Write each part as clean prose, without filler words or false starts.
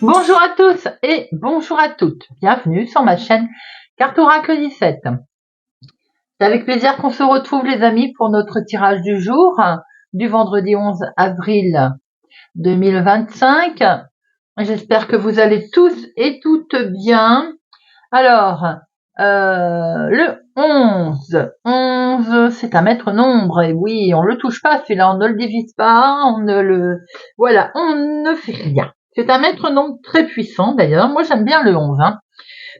Bonjour à tous et bonjour à toutes. Bienvenue sur ma chaîne Carte Oracle 17. C'est avec plaisir qu'on se retrouve les amis pour notre tirage du jour du vendredi 11 avril 2025. J'espère que vous allez tous et toutes bien. Alors, le 11, c'est un maître nombre, et oui, on le touche pas, celui-là, on ne le divise pas, on ne fait rien. C'est un maître nombre très puissant, d'ailleurs. Moi, j'aime bien le 11,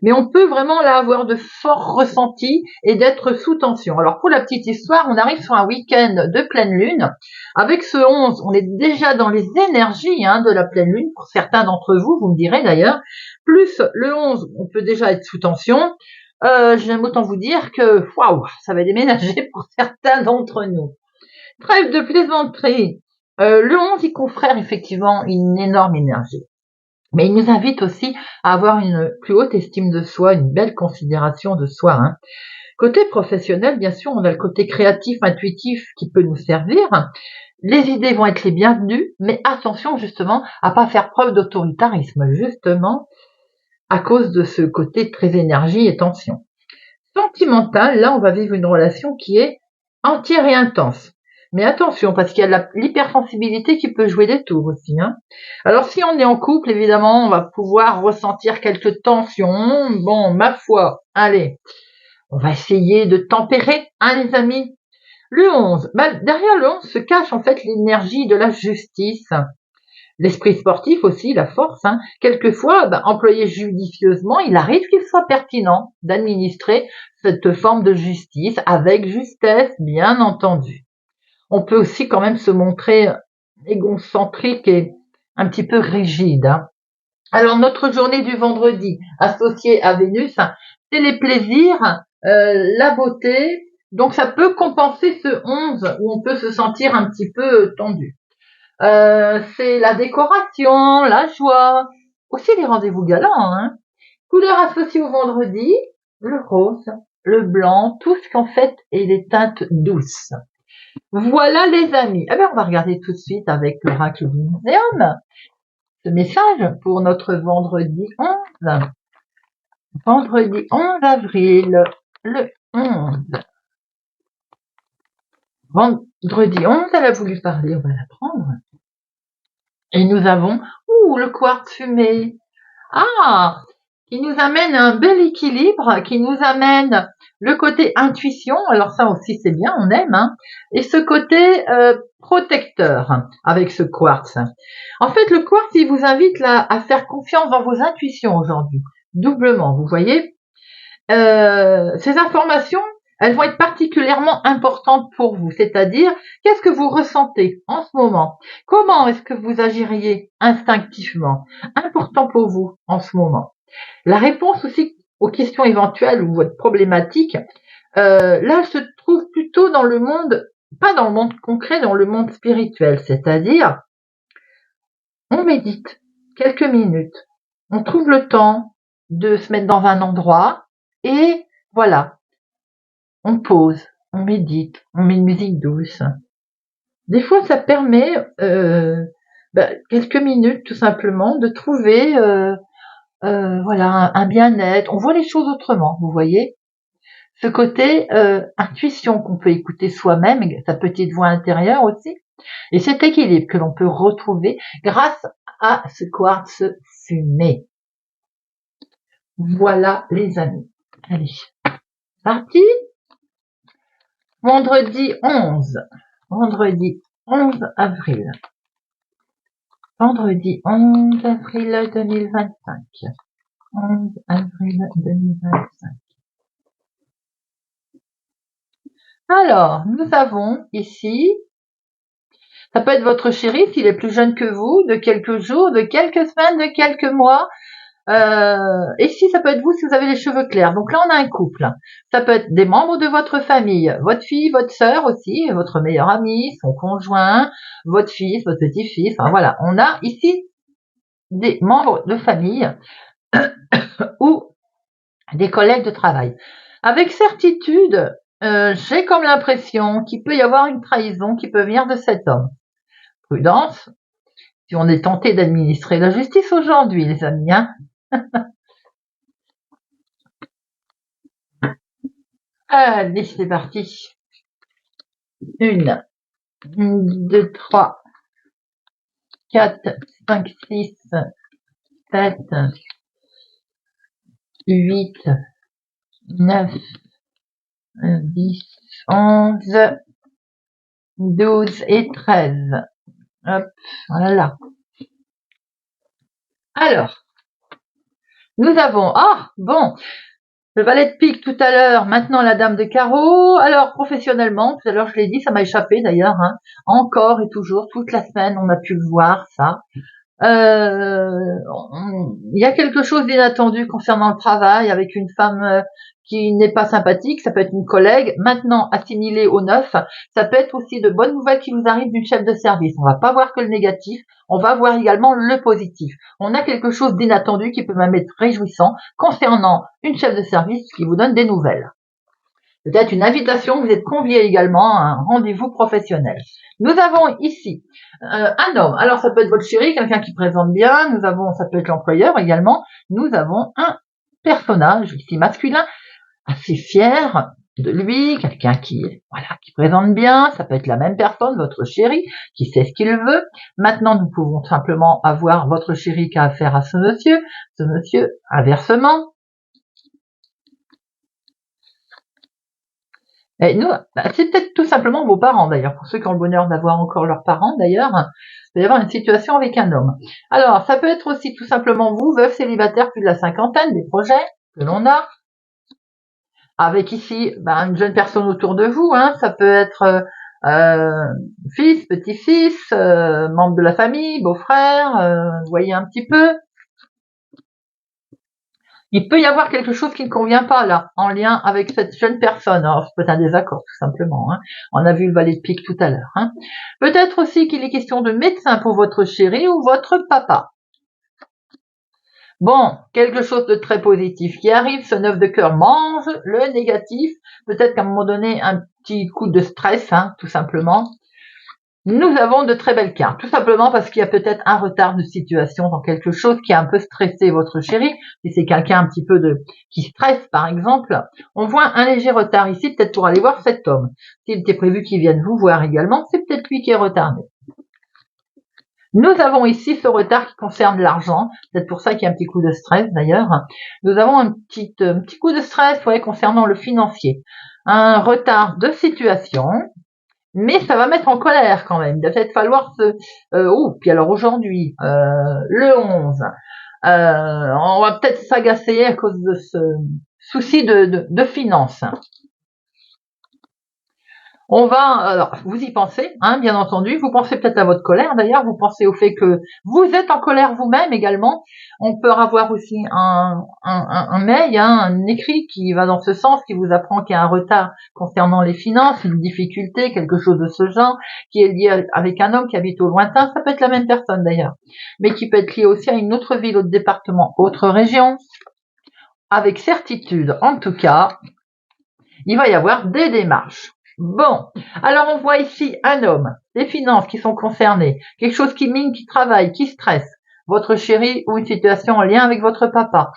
mais on peut vraiment là avoir de forts ressentis et d'être sous tension. Alors, pour la petite histoire, on arrive sur un week-end de pleine lune. Avec ce 11, on est déjà dans les énergies de la pleine lune. Pour certains d'entre vous, vous me direz d'ailleurs, plus le 11, on peut déjà être sous tension. J'aime autant vous dire que waouh, ça va déménager pour certains d'entre nous. Trêve de plaisanterie. Le 11, il confère effectivement une énorme énergie. Mais il nous invite aussi à avoir une plus haute estime de soi, une belle considération de soi. Côté professionnel, bien sûr, on a le côté créatif, intuitif qui peut nous servir. Les idées vont être les bienvenues, mais attention justement à pas faire preuve d'autoritarisme, justement à cause de ce côté très énergie et tension. Sentimental, là on va vivre une relation qui est entière et intense. Mais attention, parce qu'il y a l'hypersensibilité qui peut jouer des tours aussi. Alors si on est en couple, évidemment, on va pouvoir ressentir quelques tensions. Bon, ma foi, allez, on va essayer de tempérer, les amis. Le 11, derrière le 11 se cache en fait l'énergie de la justice. L'esprit sportif aussi, la force. Quelquefois, employé judicieusement, il arrive qu'il soit pertinent d'administrer cette forme de justice avec justesse, bien entendu. On peut aussi quand même se montrer égocentrique et un petit peu rigide. Alors, notre journée du vendredi associée à Vénus, c'est les plaisirs, la beauté. Donc, ça peut compenser ce 11 où on peut se sentir un petit peu tendu. C'est la décoration, la joie, aussi les rendez-vous galants. Couleurs associées au vendredi, le rose, le blanc, tout ce qu'en fait est les teintes douces. Voilà les amis. On va regarder tout de suite avec l'oracle du muséum ce message pour notre vendredi 11. Vendredi 11 avril, le 11. Vendredi 11, elle a voulu parler, on va la prendre. Et nous avons, le quartz fumé. Qui nous amène un bel équilibre, qui nous amène le côté intuition, alors ça aussi c'est bien, on aime, et ce côté protecteur avec ce quartz. En fait, le quartz, il vous invite là à faire confiance dans vos intuitions aujourd'hui, doublement, vous voyez. Ces informations, elles vont être particulièrement importantes pour vous, c'est-à-dire qu'est-ce que vous ressentez en ce moment, comment est-ce que vous agiriez instinctivement, important pour vous en ce moment. La réponse aussi aux questions éventuelles ou votre problématique, là se trouve plutôt dans le monde, pas dans le monde concret, dans le monde spirituel, c'est-à-dire on médite quelques minutes, on trouve le temps de se mettre dans un endroit et voilà, on pose, on médite, on met une musique douce. Des fois, ça permet quelques minutes tout simplement de trouver un bien-être. On voit les choses autrement, vous voyez. Ce côté intuition qu'on peut écouter soi-même, sa petite voix intérieure aussi, et cet équilibre que l'on peut retrouver grâce à ce quartz fumé. Voilà les amis. Allez, parti. Vendredi 11 avril. Vendredi 11 avril 2025. 11 avril 2025. Alors, nous avons ici, ça peut être votre chéri s'il est plus jeune que vous, de quelques jours, de quelques semaines, de quelques mois. Et si ça peut être vous si vous avez les cheveux clairs. Donc là, on a un couple. Ça peut être des membres de votre famille, votre fille, votre sœur aussi, votre meilleur ami, son conjoint, votre fils, votre petit-fils. Enfin voilà, on a ici des membres de famille ou des collègues de travail. Avec certitude, j'ai comme l'impression qu'il peut y avoir une trahison qui peut venir de cet homme. Prudence. Si on est tenté d'administrer la justice aujourd'hui, les amis, hein. Allez, c'est parti. 1, 2, 3, 4, 5, 6, 7, 8, 9, 10, 11, 12 et 13. Hop, voilà. Alors, nous avons, bon, le valet de pique tout à l'heure, maintenant la dame de carreau. Alors, professionnellement, tout à l'heure je l'ai dit, ça m'a échappé d'ailleurs, hein. Encore et toujours, toute la semaine, on a pu le voir, ça. Il y a quelque chose d'inattendu concernant le travail avec une femme qui n'est pas sympathique, ça peut être une collègue, maintenant assimilée au 9, ça peut être aussi de bonnes nouvelles qui vous arrivent d'une chef de service. On va pas voir que le négatif, on va voir également le positif. On a quelque chose d'inattendu qui peut même être réjouissant concernant une chef de service qui vous donne des nouvelles. Peut-être une invitation, vous êtes convié également à un rendez-vous professionnel. Nous avons ici un homme. Alors ça peut être votre chéri, quelqu'un qui présente bien. Nous avons, ça peut être l'employeur également. Nous avons un personnage ici masculin, assez fier de lui, quelqu'un qui présente bien. Ça peut être la même personne, votre chéri, qui sait ce qu'il veut. Maintenant, nous pouvons simplement avoir votre chéri qui a affaire à ce monsieur inversement. Et nous, c'est peut-être tout simplement vos parents d'ailleurs, pour ceux qui ont le bonheur d'avoir encore leurs parents d'ailleurs, il peut y avoir une situation avec un homme. Alors, ça peut être aussi tout simplement vous, veuf célibataire plus de la cinquantaine, des projets que l'on a, avec ici une jeune personne autour de vous, hein, ça peut être fils, petit-fils, membre de la famille, beau-frère, vous voyez un petit peu. Il peut y avoir quelque chose qui ne convient pas là, en lien avec cette jeune personne. Alors, ça peut être un désaccord, tout simplement. Hein. On a vu le valet de pique tout à l'heure. Hein. Peut-être aussi qu'il est question de médecin pour votre chéri ou votre papa. Bon, quelque chose de très positif qui arrive, ce 9 de cœur mange le négatif. Peut-être qu'à un moment donné, un petit coup de stress, hein, tout simplement. Nous avons de très belles cartes, tout simplement parce qu'il y a peut-être un retard de situation dans quelque chose qui a un peu stressé votre chéri. Si c'est quelqu'un un petit peu qui stresse, par exemple, on voit un léger retard ici, peut-être pour aller voir cet homme. S'il était prévu qu'il vienne vous voir également, c'est peut-être lui qui est retardé. Nous avons ici ce retard qui concerne l'argent, peut-être pour ça qu'il y a un petit coup de stress d'ailleurs. Nous avons un petit coup de stress concernant le financier. Un retard de situation. Mais ça va mettre en colère quand même. Il va peut-être falloir puis alors aujourd'hui, le 11, on va peut-être s'agacer à cause de ce souci de finances. On va, alors, vous y pensez, hein, bien entendu. Vous pensez peut-être à votre colère, d'ailleurs. Vous pensez au fait que vous êtes en colère vous-même également. On peut avoir aussi un mail, hein, un écrit qui va dans ce sens, qui vous apprend qu'il y a un retard concernant les finances, une difficulté, quelque chose de ce genre, qui est lié avec un homme qui habite au lointain. Ça peut être la même personne, d'ailleurs. Mais qui peut être lié aussi à une autre ville, autre département, autre région. Avec certitude, en tout cas, il va y avoir des démarches. Bon, alors on voit ici un homme, des finances qui sont concernées, quelque chose qui mine, qui travaille, qui stresse, votre chéri ou une situation en lien avec votre papa.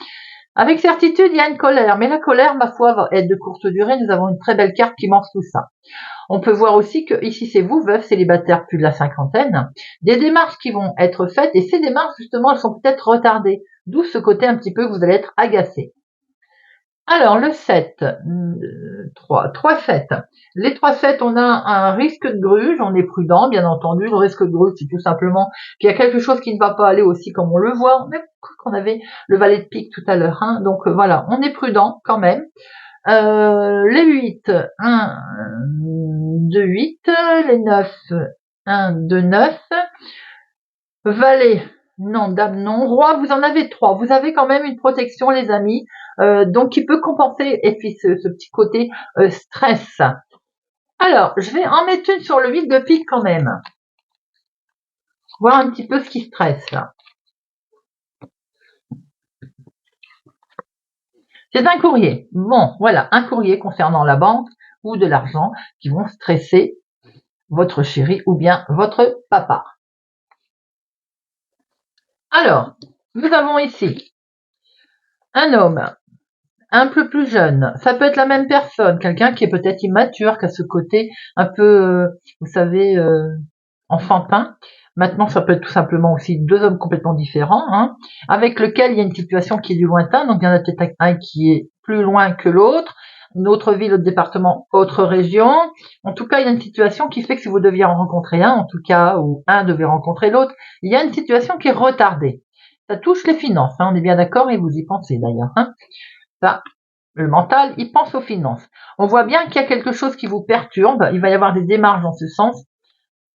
Avec certitude, il y a une colère, mais la colère, ma foi, va être de courte durée. Nous avons une très belle carte qui montre tout ça. On peut voir aussi que ici, c'est vous, veuf, célibataire, plus de la cinquantaine, des démarches qui vont être faites, et ces démarches, justement, elles sont peut-être retardées, d'où ce côté un petit peu que vous allez être agacé. Alors, le 7, 3-7. Les 3-7, on a un risque de gruge, on est prudent, bien entendu. Le risque de gruge, c'est tout simplement qu'il y a quelque chose qui ne va pas aller aussi comme on le voit. Mais qu'on avait le valet de pique tout à l'heure. Hein. Donc voilà, on est prudent quand même. Les 8, 1, 2, 8. Les 9, 1, 2, 9. Valet, non, dame, non. Roi, vous en avez 3. Vous avez quand même une protection, les amis. Donc qui peut compenser et puis ce petit côté stress. Alors, je vais en mettre une sur le 8 de pique quand même. Voir un petit peu ce qui stresse là. C'est un courrier. Bon, voilà, un courrier concernant la banque ou de l'argent qui vont stresser votre chéri ou bien votre papa. Alors, nous avons ici un homme un peu plus jeune. Ça peut être la même personne, quelqu'un qui est peut-être immature, qui a ce côté un peu, vous savez, enfantin. Maintenant, ça peut être tout simplement aussi deux hommes complètement différents, hein, avec lequel il y a une situation qui est du lointain. Donc, il y en a peut-être un qui est plus loin que l'autre, une autre ville, autre département, autre région. En tout cas, il y a une situation qui fait que si vous deviez en rencontrer un, en tout cas, ou un devait rencontrer l'autre, il y a une situation qui est retardée. Ça touche les finances, hein, on est bien d'accord, et vous y pensez d'ailleurs. Hein. Ça, le mental, il pense aux finances. On voit bien qu'il y a quelque chose qui vous perturbe. Il va y avoir des démarches dans ce sens,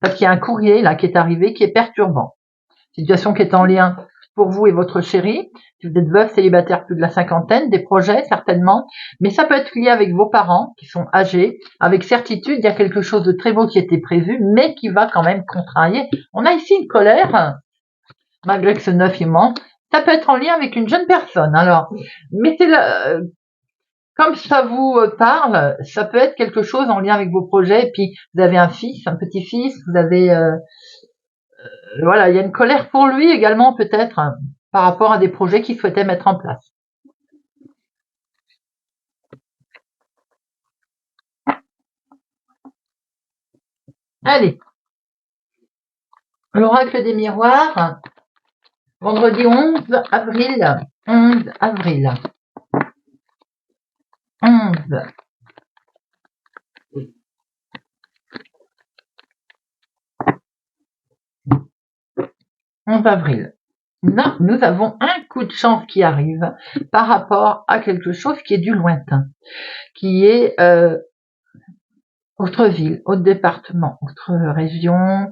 parce qu'il y a un courrier là qui est arrivé qui est perturbant. Situation qui est en lien pour vous et votre chéri. Si vous êtes veuf, célibataire, plus de la cinquantaine, des projets certainement, mais ça peut être lié avec vos parents qui sont âgés. Avec certitude, il y a quelque chose de très beau qui était prévu, mais qui va quand même contrarier. On a ici une colère, malgré que ce 9 il ment. Ça peut être en lien avec une jeune personne. Alors, mettez-le, comme ça vous parle, ça peut être quelque chose en lien avec vos projets. Et puis, vous avez un fils, un petit-fils, vous avez... voilà, il y a une colère pour lui également peut-être, hein, par rapport à des projets qu'il souhaitait mettre en place. Allez, l'oracle des miroirs, vendredi 11 avril. 11 avril. 11. 11 avril. Là, nous avons un coup de chance qui arrive par rapport à quelque chose qui est du lointain, qui est autre ville, autre département, autre région,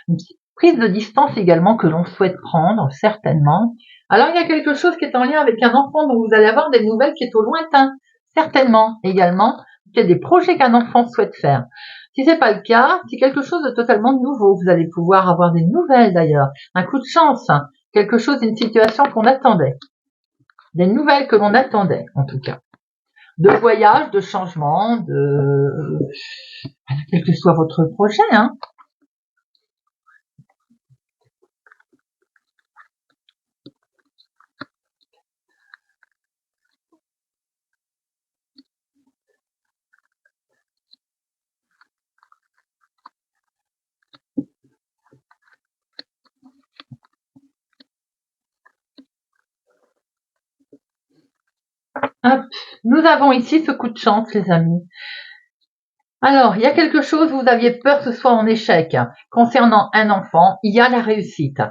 une petite prise de distance également que l'on souhaite prendre, certainement. Alors, il y a quelque chose qui est en lien avec un enfant dont vous allez avoir des nouvelles qui est au lointain, certainement également. Il y a des projets qu'un enfant souhaite faire. Si c'est pas le cas, c'est quelque chose de totalement nouveau. Vous allez pouvoir avoir des nouvelles d'ailleurs, un coup de chance, quelque chose, une situation qu'on attendait, des nouvelles que l'on attendait en tout cas, de voyage, de changement, de quel que soit votre projet, hein. Hop, nous avons ici ce coup de chance, les amis. Alors, il y a quelque chose, vous aviez peur que ce soit en échec. Concernant un enfant, il y a la réussite.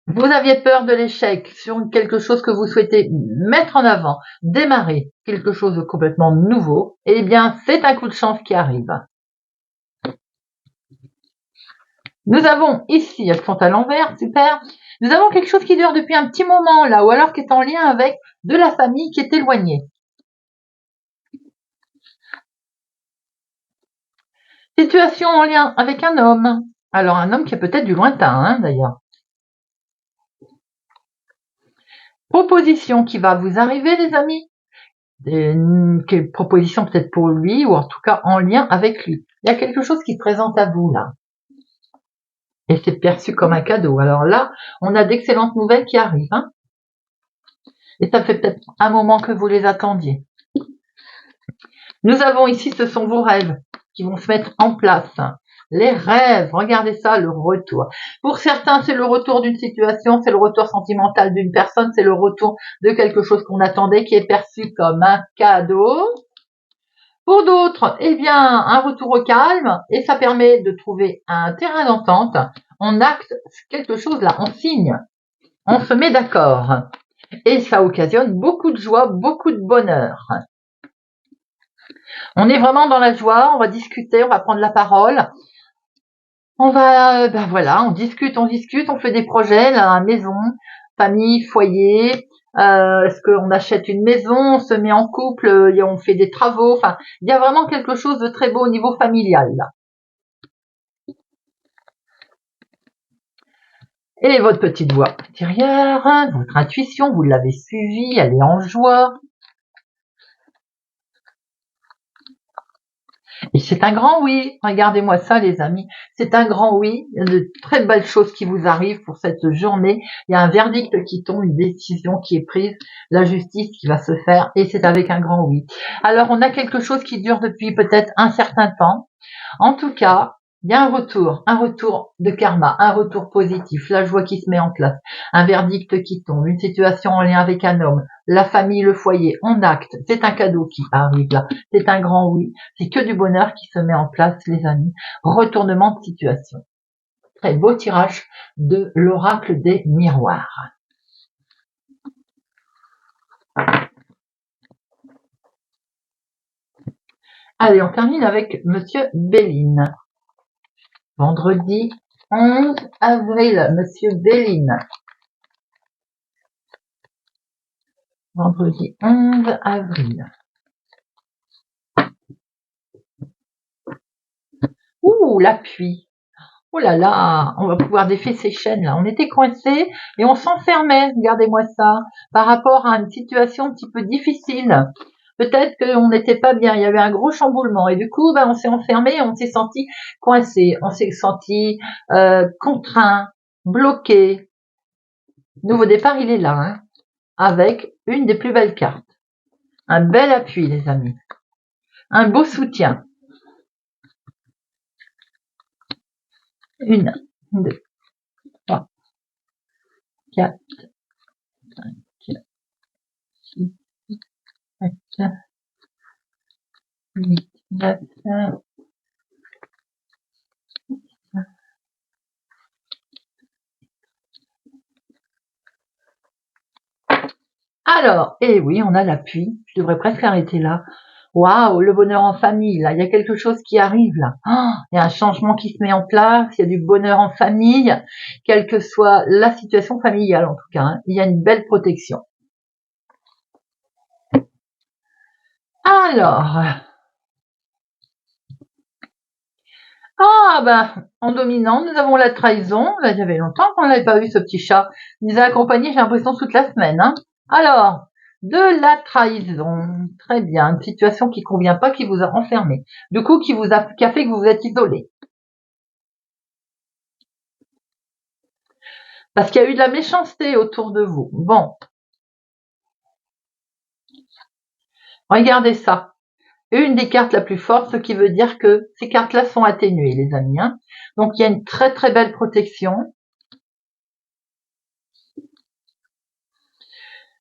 Vous aviez peur de l'échec sur quelque chose que vous souhaitez mettre en avant, démarrer quelque chose de complètement nouveau. Eh bien, c'est un coup de chance qui arrive. Nous avons ici, elles sont à l'envers, super. Nous avons quelque chose qui dure depuis un petit moment là, ou alors qui est en lien avec de la famille qui est éloignée. Situation en lien avec un homme. Alors un homme qui est peut-être du lointain, hein, d'ailleurs. Proposition qui va vous arriver, les amis. Quelle proposition peut-être pour lui, ou en tout cas en lien avec lui. Il y a quelque chose qui se présente à vous là. Et c'est perçu comme un cadeau. Alors là, on a d'excellentes nouvelles qui arrivent. Hein. Et ça fait peut-être un moment que vous les attendiez. Nous avons ici, ce sont vos rêves qui vont se mettre en place. Les rêves, regardez ça, le retour. Pour certains, c'est le retour d'une situation, c'est le retour sentimental d'une personne, c'est le retour de quelque chose qu'on attendait qui est perçu comme un cadeau. Pour d'autres, eh bien, un retour au calme et ça permet de trouver un terrain d'entente. On acte quelque chose là, on signe, on se met d'accord et ça occasionne beaucoup de joie, beaucoup de bonheur. On est vraiment dans la joie, on va discuter, on va prendre la parole. On va, ben voilà, on discute, on fait des projets, la maison, famille, foyer. Est-ce qu'on achète une maison, on se met en couple, on fait des travaux. Enfin, il y a vraiment quelque chose de très beau au niveau familial là. Et votre petite voix intérieure, hein, votre intuition, vous l'avez suivie, elle est en joie. Et c'est un grand oui. Regardez-moi ça, les amis. C'est un grand oui. Il y a de très belles choses qui vous arrivent pour cette journée. Il y a un verdict qui tombe, une décision qui est prise, la justice qui va se faire, et c'est avec un grand oui. Alors, on a quelque chose qui dure depuis peut-être un certain temps. En tout cas, il y a un retour de karma, un retour positif, la joie qui se met en place, un verdict qui tombe, une situation en lien avec un homme, la famille, le foyer, on acte, c'est un cadeau qui arrive là, c'est un grand oui, c'est que du bonheur qui se met en place, les amis. Retournement de situation. Très beau tirage de l'oracle des miroirs. Allez, on termine avec Monsieur Béline. Vendredi 11 avril, Monsieur Béline. Vendredi 11 avril. Ouh, l'appui. Oh là là, on va pouvoir défaire ces chaînes là. On était coincés et on s'enfermait, regardez-moi ça, par rapport à une situation un petit peu difficile. Peut-être qu'on n'était pas bien, il y avait un gros chamboulement et du coup, on s'est enfermé, on s'est senti coincé, on s'est senti contraint, bloqué. Nouveau départ, il est là, hein, avec une des plus belles cartes. Un bel appui, les amis. Un beau soutien. 1, 2, 3, 4, 5, 6, 7, 8, 9, 10. Alors, eh oui, on a l'appui. Je devrais presque arrêter là. Waouh, le bonheur en famille, là. Il y a quelque chose qui arrive, là. Oh, il y a un changement qui se met en place. Il y a du bonheur en famille, quelle que soit la situation familiale, en tout cas, hein. Il y a une belle protection. Alors, en dominant, nous avons la trahison. Là, il y avait longtemps qu'on n'avait pas vu ce petit chat. Il nous a accompagnés, j'ai l'impression, toute la semaine, hein. Alors, de la trahison. Très bien. Une situation qui convient pas, qui vous a enfermé. Du coup, qui a fait que vous vous êtes isolé. Parce qu'il y a eu de la méchanceté autour de vous. Bon. Regardez ça. Une des cartes la plus forte, ce qui veut dire que ces cartes-là sont atténuées, les amis, hein. Donc, il y a une très très belle protection.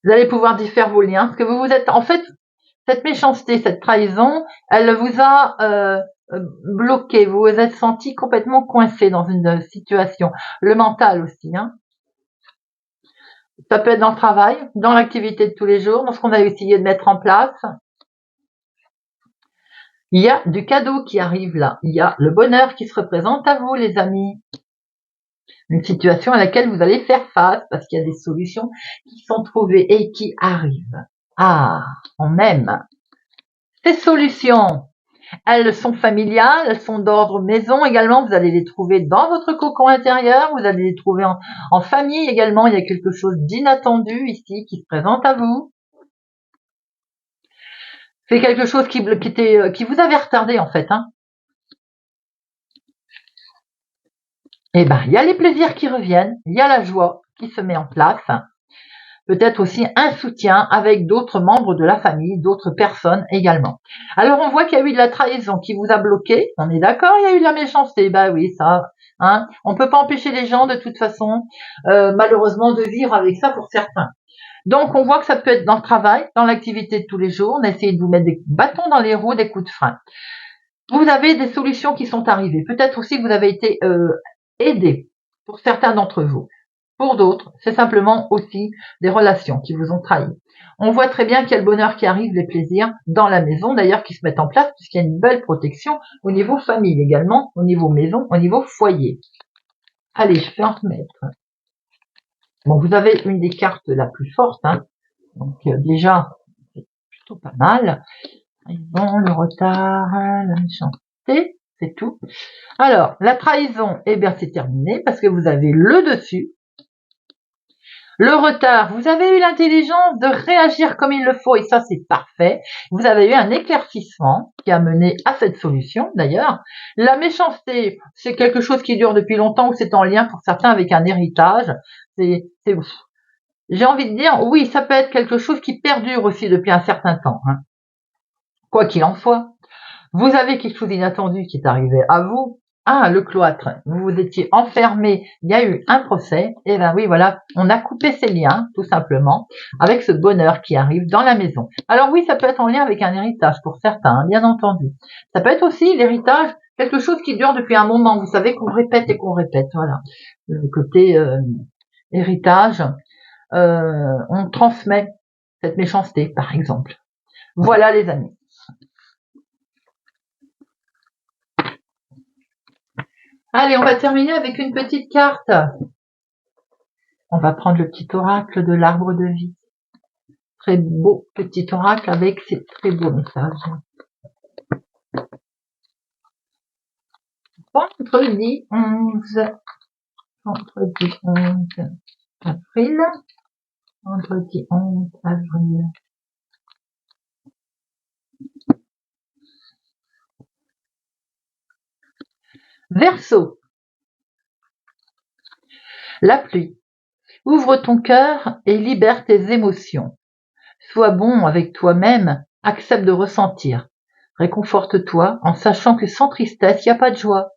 Vous allez pouvoir défaire vos liens. Parce que vous êtes, en fait, cette méchanceté, cette trahison, elle vous a bloqué. Vous vous êtes senti complètement coincé dans une situation. Le mental aussi, hein. Ça peut être dans le travail, dans l'activité de tous les jours, dans ce qu'on a essayé de mettre en place. Il y a du cadeau qui arrive là. Il y a le bonheur qui se représente à vous, les amis. Une situation à laquelle vous allez faire face parce qu'il y a des solutions qui sont trouvées et qui arrivent. Ah, on aime. Ces solutions, elles sont familiales, elles sont d'ordre maison également. Vous allez les trouver dans votre cocon intérieur. Vous allez les trouver en famille également. Il y a quelque chose d'inattendu ici qui se présente à vous. C'est quelque chose qui vous avait retardé en fait, hein. Eh ben, il y a les plaisirs qui reviennent, il y a la joie qui se met en place. Peut-être aussi un soutien avec d'autres membres de la famille, d'autres personnes également. Alors on voit qu'il y a eu de la trahison qui vous a bloqué, on est d'accord, il y a eu de la méchanceté, bah oui, ça, hein, on peut pas empêcher les gens de toute façon, malheureusement, de vivre avec ça pour certains. Donc on voit que ça peut être dans le travail, dans l'activité de tous les jours, on a essayé de vous mettre des bâtons dans les roues, des coups de frein. Vous avez des solutions qui sont arrivées, peut-être aussi que vous avez été aidé pour certains d'entre vous. Pour d'autres, c'est simplement aussi des relations qui vous ont trahi. On voit très bien qu'il y a le bonheur qui arrive, les plaisirs dans la maison d'ailleurs qui se mettent en place puisqu'il y a une belle protection au niveau famille également, au niveau maison, au niveau foyer. Allez, je vais en remettre. Bon, vous avez une des cartes la plus forte, hein. Donc déjà, c'est plutôt pas mal. Trahison, le retard, la méchanceté, c'est tout. Alors, la trahison, eh bien c'est terminé parce que vous avez le dessus. Le retard, vous avez eu l'intelligence de réagir comme il le faut et ça c'est parfait. Vous avez eu un éclaircissement qui a mené à cette solution d'ailleurs. La méchanceté, c'est quelque chose qui dure depuis longtemps ou c'est en lien pour certains avec un héritage. J'ai envie de dire, oui, ça peut être quelque chose qui perdure aussi depuis un certain temps. Hein. Quoi qu'il en soit, vous avez quelque chose d'inattendu qui est arrivé à vous. Ah, le cloître, vous vous étiez enfermé, il y a eu un procès, et ben oui, voilà, on a coupé ces liens, tout simplement, avec ce bonheur qui arrive dans la maison. Alors oui, ça peut être en lien avec un héritage pour certains, hein, bien entendu. Ça peut être aussi l'héritage, quelque chose qui dure depuis un moment, vous savez, qu'on répète et qu'on répète, voilà. Le côté héritage, on transmet cette méchanceté, par exemple. Voilà les amis. Allez, on va terminer avec une petite carte. On va prendre le petit oracle de l'arbre de vie. Très beau petit oracle avec ses très beaux messages. Vendredi 11 avril. Vendredi 11 avril. Verseau. La pluie. Ouvre ton cœur et libère tes émotions. Sois bon avec toi-même, accepte de ressentir. Réconforte-toi en sachant que sans tristesse, il n'y a pas de joie.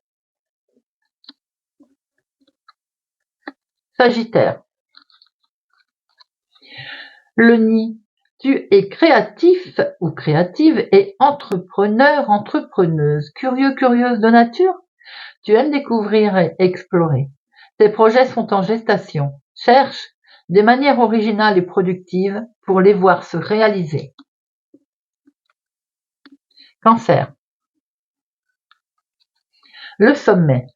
Sagittaire. Le nid. Tu es créatif ou créative et entrepreneur, entrepreneuse, curieux, curieuse de nature. Tu aimes découvrir et explorer. Tes projets sont en gestation. Cherche des manières originales et productives pour les voir se réaliser. Cancer. Le sommet.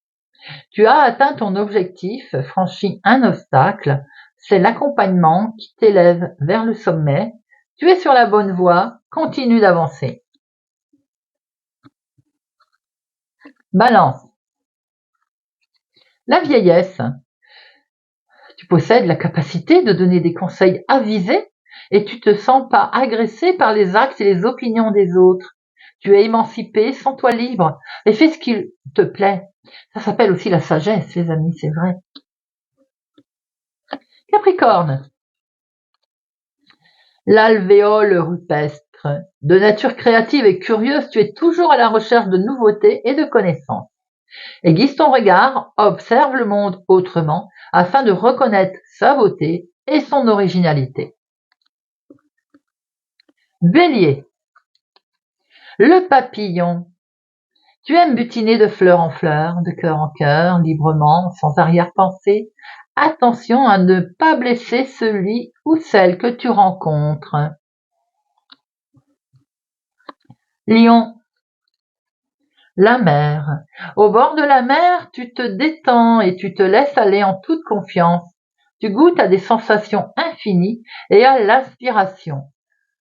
Tu as atteint ton objectif, franchi un obstacle. C'est l'accompagnement qui t'élève vers le sommet. Tu es sur la bonne voie, continue d'avancer. Balance. La vieillesse. Tu possèdes la capacité de donner des conseils avisés et tu te sens pas agressé par les actes et les opinions des autres. Tu es émancipé, sens-toi libre et fais ce qu'il te plaît. Ça s'appelle aussi la sagesse, les amis, c'est vrai. Capricorne. L'alvéole rupestre. De nature créative et curieuse, tu es toujours à la recherche de nouveautés et de connaissances. Aiguise ton regard, observe le monde autrement afin de reconnaître sa beauté et son originalité. Bélier. Le papillon. Tu aimes butiner de fleur en fleur, de cœur en cœur, librement, sans arrière-pensée. Attention à ne pas blesser celui ou celle que tu rencontres. Lion. La mer. Au bord de la mer, tu te détends et tu te laisses aller en toute confiance. Tu goûtes à des sensations infinies et à l'aspiration.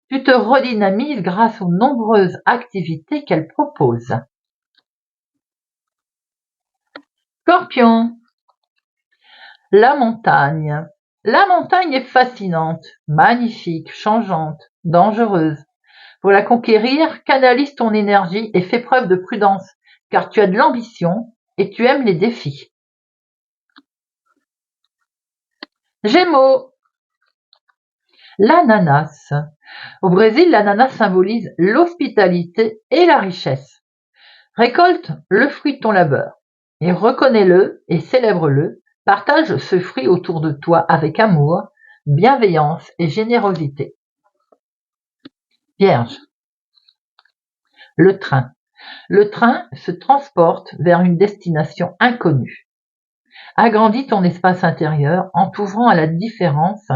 Tu te redynamises grâce aux nombreuses activités qu'elle propose. Scorpion. La montagne. La montagne est fascinante, magnifique, changeante, dangereuse. Pour la conquérir, canalise ton énergie et fais preuve de prudence, car tu as de l'ambition et tu aimes les défis. Gémeaux. L'ananas. Au Brésil, l'ananas symbolise l'hospitalité et la richesse. Récolte le fruit de ton labeur et reconnais-le et célèbre-le. Partage ce fruit autour de toi avec amour, bienveillance et générosité. Vierge. Le train. Le train se transporte vers une destination inconnue. Agrandis ton espace intérieur en t'ouvrant à la différence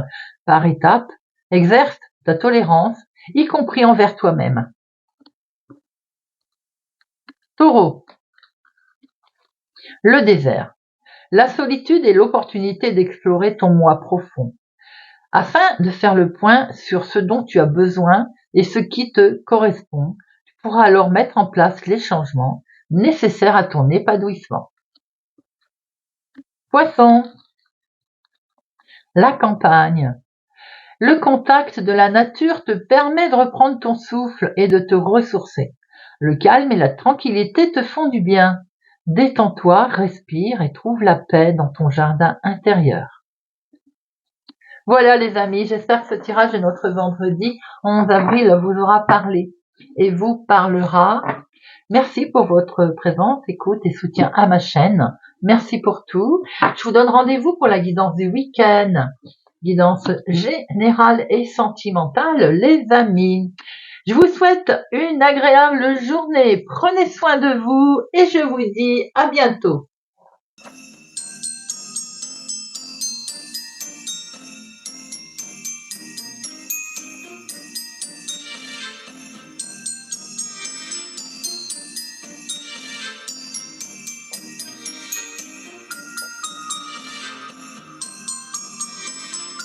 par étapes. Exerce ta tolérance, y compris envers toi-même. Taureau. Le désert. La solitude est l'opportunité d'explorer ton moi profond. Afin de faire le point sur ce dont tu as besoin et ce qui te correspond, tu pourras alors mettre en place les changements nécessaires à ton épanouissement. Poisson. La campagne. Le contact de la nature te permet de reprendre ton souffle et de te ressourcer. Le calme et la tranquillité te font du bien. Détends-toi, respire et trouve la paix dans ton jardin intérieur. Voilà les amis, j'espère que ce tirage de notre vendredi 11 avril vous aura parlé et vous parlera. Merci pour votre présence, écoute et soutien à ma chaîne. Merci pour tout. Je vous donne rendez-vous pour la guidance du week-end. Guidance générale et sentimentale, les amis. Je vous souhaite une agréable journée. Prenez soin de vous et je vous dis à bientôt.